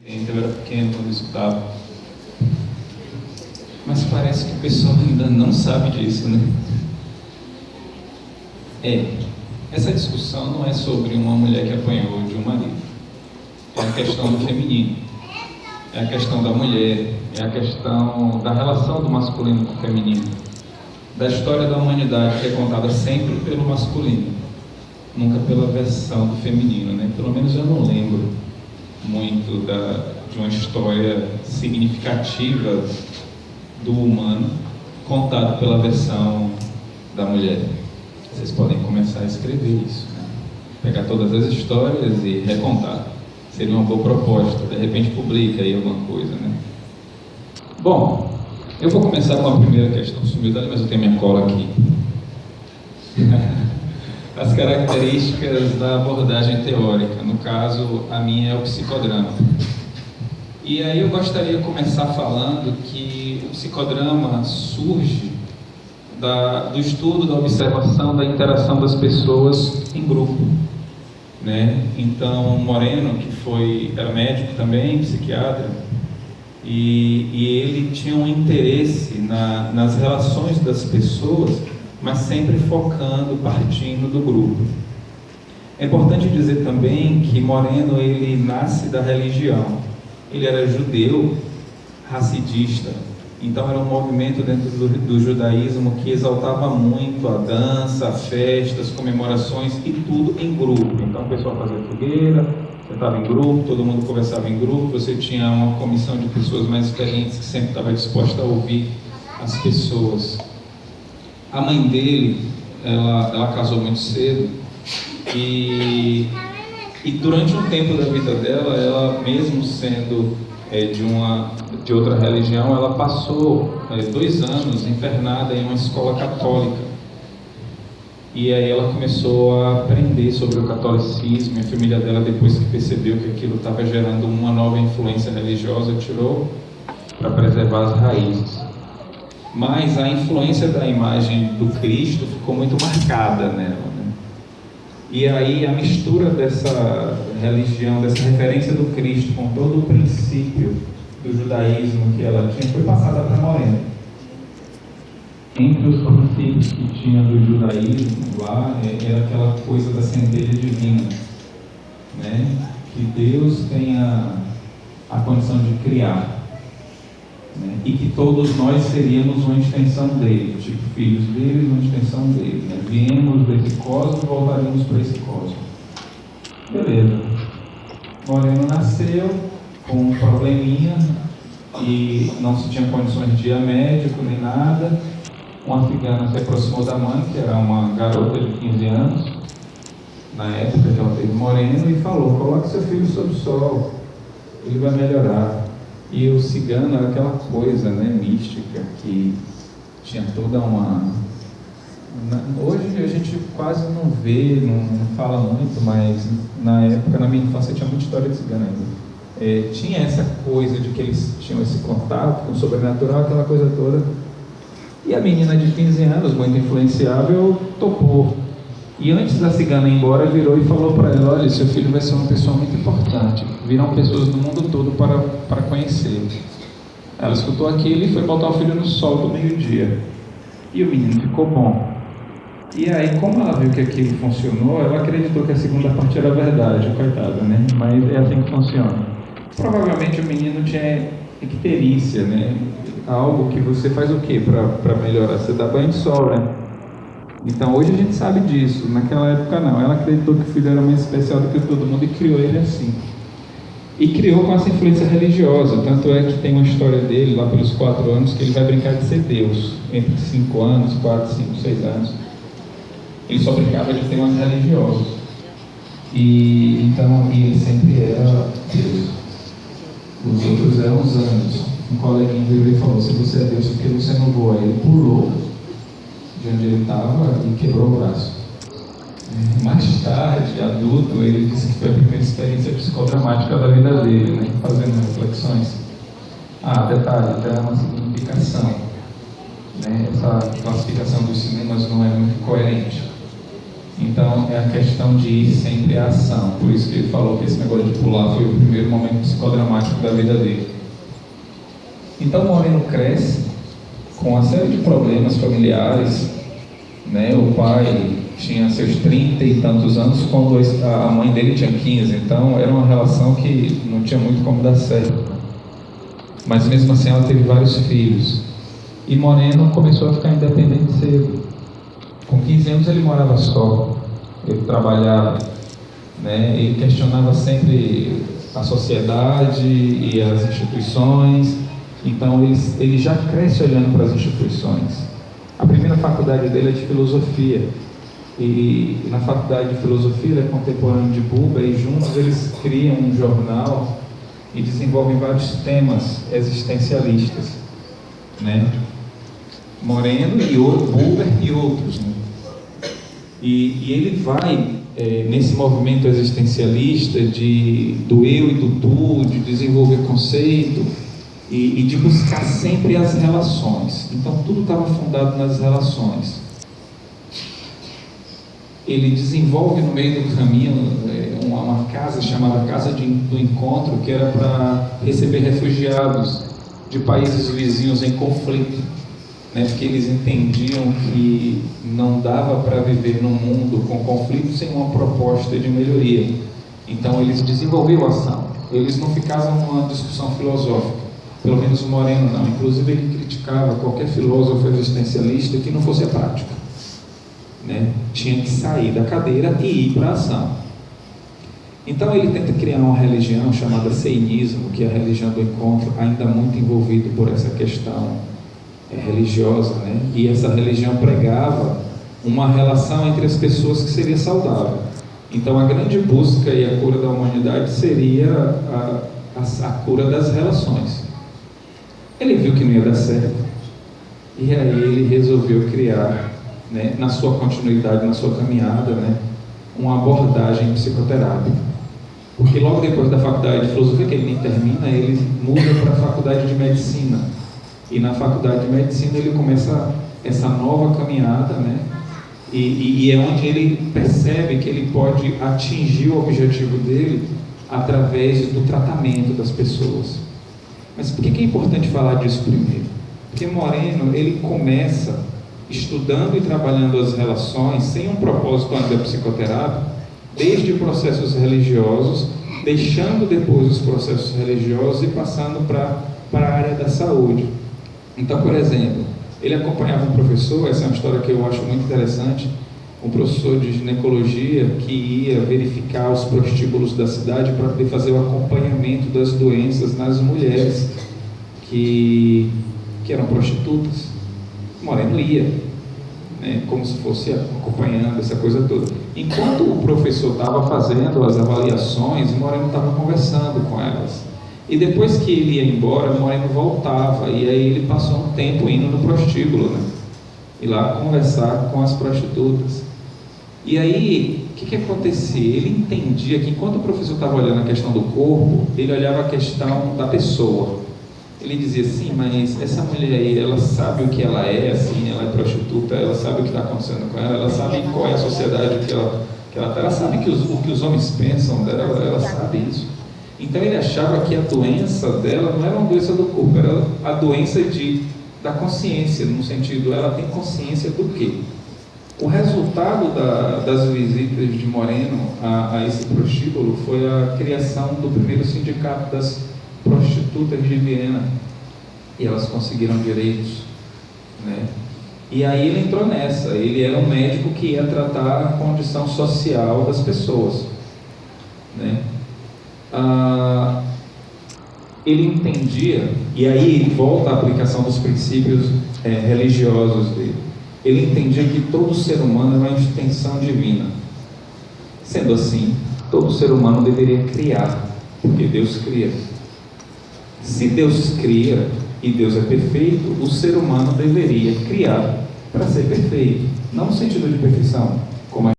Eu era pequeno quando eu estudava, mas parece que o pessoal ainda não sabe disso, né? Essa discussão não é sobre uma mulher que apanhou de um marido, é a questão do feminino, é a questão da mulher, é a questão da relação do masculino com o feminino, da história da humanidade que é contada sempre pelo masculino, nunca pela versão do feminino, né? Pelo menos eu não lembro muito de uma história significativa do humano contada pela versão da mulher. Vocês podem começar a escrever isso, né? Pegar todas as histórias e recontar. Seria uma boa proposta. De repente publica aí alguma coisa, né? Bom, eu vou começar com a primeira questão. Sumiu dali, mas eu tenho minha cola aqui. As características da abordagem teórica. No caso, a minha é o psicodrama. E aí eu gostaria de começar falando que o psicodrama surge do estudo, da observação, da interação das pessoas em grupo, né? Então, Moreno, que era médico também, psiquiatra, e ele tinha um interesse nas relações das pessoas, mas sempre focando, partindo do grupo. É importante dizer também que Moreno, ele nasce da religião. Ele era judeu, racidista, então era um movimento dentro do judaísmo que exaltava muito a dança, festas, comemorações e tudo em grupo. Então o pessoal fazia fogueira, você estava em grupo, todo mundo conversava em grupo, você tinha uma comissão de pessoas mais experientes que sempre estava disposta a ouvir as pessoas. A mãe dele, ela casou muito cedo e durante um tempo da vida dela, ela mesmo sendo de outra religião, ela passou 2 anos internada em uma escola católica. E aí ela começou a aprender sobre o catolicismo. E a família dela, depois que percebeu que aquilo estava gerando uma nova influência religiosa, tirou para preservar as raízes. Mas a influência da imagem do Cristo ficou muito marcada nela. E aí a mistura dessa religião, dessa referência do Cristo com todo o princípio do judaísmo que ela tinha, foi passada para Moreno. Entre os princípios que tinha do judaísmo lá, era aquela coisa da centelha divina, né? Que Deus tenha a condição de criar, né? E que todos nós seríamos uma extensão dele, tipo filhos dele, uma extensão dele, né? Viemos desse cosmos, voltaríamos para esse cosmos. Beleza. Moreno nasceu com um probleminha e não se tinha condições de ir a médico nem nada. Uma cigana se aproximou da mãe, que era uma garota de 15 anos, na época que ela teve Moreno, e falou: coloque seu filho sob o sol, ele vai melhorar. E o cigano era aquela coisa, né, mística, que tinha toda uma... Hoje a gente quase não vê, não fala muito, mas na época, na minha infância, tinha muita história de cigano ainda. Tinha essa coisa de que eles tinham esse contato com o sobrenatural, aquela coisa toda. E a menina de 15 anos, muito influenciável, topou. E antes da cigana ir embora, virou e falou para ela: olha, seu filho vai ser uma pessoa muito importante. Virão pessoas do mundo todo para conhecê-lo. Ela escutou aquilo e foi botar o filho no sol do meio-dia. E o menino ficou bom. E aí, como ela viu que aquilo funcionou, ela acreditou que a segunda parte era verdade, coitada, né? Mas é assim que funciona. Provavelmente o menino tinha icterícia, né? Algo que você faz o quê para melhorar? Você dá banho de sol, né? Então hoje a gente sabe disso, naquela época não. Ela acreditou que o filho era mais especial do que todo mundo e criou ele assim. E criou com essa influência religiosa, tanto é que tem uma história dele lá pelos 4 anos que ele vai brincar de ser Deus, entre 5 anos, 4, 5, 6 anos. Ele só brincava de temas religiosos. E ele sempre era Deus. Os outros eram os anjos. Um coleguinha veio e falou: se você é Deus, por que você não voa? Ele pulou de onde ele estava e quebrou o braço. Mais tarde, adulto, ele disse que foi a primeira experiência psicodramática da vida dele, né? Fazendo reflexões. Detalhe, tem uma significação, né? Essa classificação dos cinemas não é muito coerente. Então é a questão de ir sempre à ação. Por isso que ele falou que esse negócio de pular foi o primeiro momento psicodramático da vida dele. Então Moreno cresce com uma série de problemas familiares, né? O pai tinha seus 30 e tantos anos quando a mãe dele tinha 15, então era uma relação que não tinha muito como dar certo. Mas mesmo assim ela teve vários filhos. E Moreno começou a ficar independente cedo. Com 15 anos ele morava só, ele trabalhava, né? Ele questionava sempre a sociedade e as instituições. Então ele já cresce olhando para as instituições. A primeira faculdade dele é de filosofia. E na faculdade de filosofia ele é contemporâneo de Buber, e juntos eles criam um jornal e desenvolvem vários temas existencialistas, né? Moreno e Buber e outros, né? E ele vai nesse movimento existencialista do eu e do tu, de desenvolver conceito e de buscar sempre as relações. Então tudo estava fundado nas relações. Ele desenvolve no meio do caminho uma casa chamada Casa do Encontro, que era para receber refugiados de países vizinhos em conflito, né? Porque eles entendiam que não dava para viver num mundo com conflito sem uma proposta de melhoria. Então eles desenvolveram ação. Eles não ficavam numa discussão filosófica, pelo menos o Moreno não. Inclusive ele criticava qualquer filósofo existencialista que não fosse a prática, né? Tinha que sair da cadeira e ir para a ação. Então ele tenta criar uma religião chamada Seinismo, que é a religião do encontro, ainda muito envolvido por essa questão religiosa, né? E essa religião pregava uma relação entre as pessoas que seria saudável. Então a grande busca e a cura da humanidade seria a cura das relações. Ele viu que não ia dar certo, e aí ele resolveu criar, né, na sua continuidade, na sua caminhada, né, uma abordagem psicoterápica. Porque logo depois da faculdade de filosofia, que ele nem termina, ele muda para a faculdade de medicina. E na faculdade de medicina ele começa essa nova caminhada, né, e é onde ele percebe que ele pode atingir o objetivo dele através do tratamento das pessoas. Mas por que é importante falar disso primeiro? Porque Moreno, ele começa estudando e trabalhando as relações sem um propósito ainda psicoterápico, desde processos religiosos, deixando depois os processos religiosos e passando para a área da saúde. Então, por exemplo, ele acompanhava um professor, essa é uma história que eu acho muito interessante, um professor de ginecologia que ia verificar os prostíbulos da cidade para poder fazer o acompanhamento das doenças nas mulheres que eram prostitutas. Moreno ia, né, como se fosse acompanhando essa coisa toda. Enquanto o professor estava fazendo as avaliações, Moreno estava conversando com elas. E depois que ele ia embora, Moreno voltava, e aí ele passou um tempo indo no prostíbulo, né, e lá conversar com as prostitutas. E aí, o que acontecia? Ele entendia que enquanto o professor estava olhando a questão do corpo, ele olhava a questão da pessoa. Ele dizia assim, mas essa mulher aí, ela sabe o que ela é, assim, ela é prostituta, ela sabe o que está acontecendo com ela sabe qual é a sociedade que ela está, ela sabe o que os homens pensam dela, ela sabe isso. Então ele achava que a doença dela não era uma doença do corpo, era a doença da consciência, no sentido, ela tem consciência do quê? O resultado das visitas de Moreno a esse prostíbulo foi a criação do primeiro sindicato das prostitutas de Viena, e elas conseguiram direitos, né? E aí ele entrou nessa. Ele era um médico que ia tratar a condição social das pessoas, né? Ele entendia, e aí volta à aplicação dos princípios religiosos dele. Ele entendia que todo ser humano é uma extensão divina. Sendo assim, todo ser humano deveria criar, porque Deus cria. Se Deus cria e Deus é perfeito, o ser humano deveria criar para ser perfeito, não no sentido de perfeição, como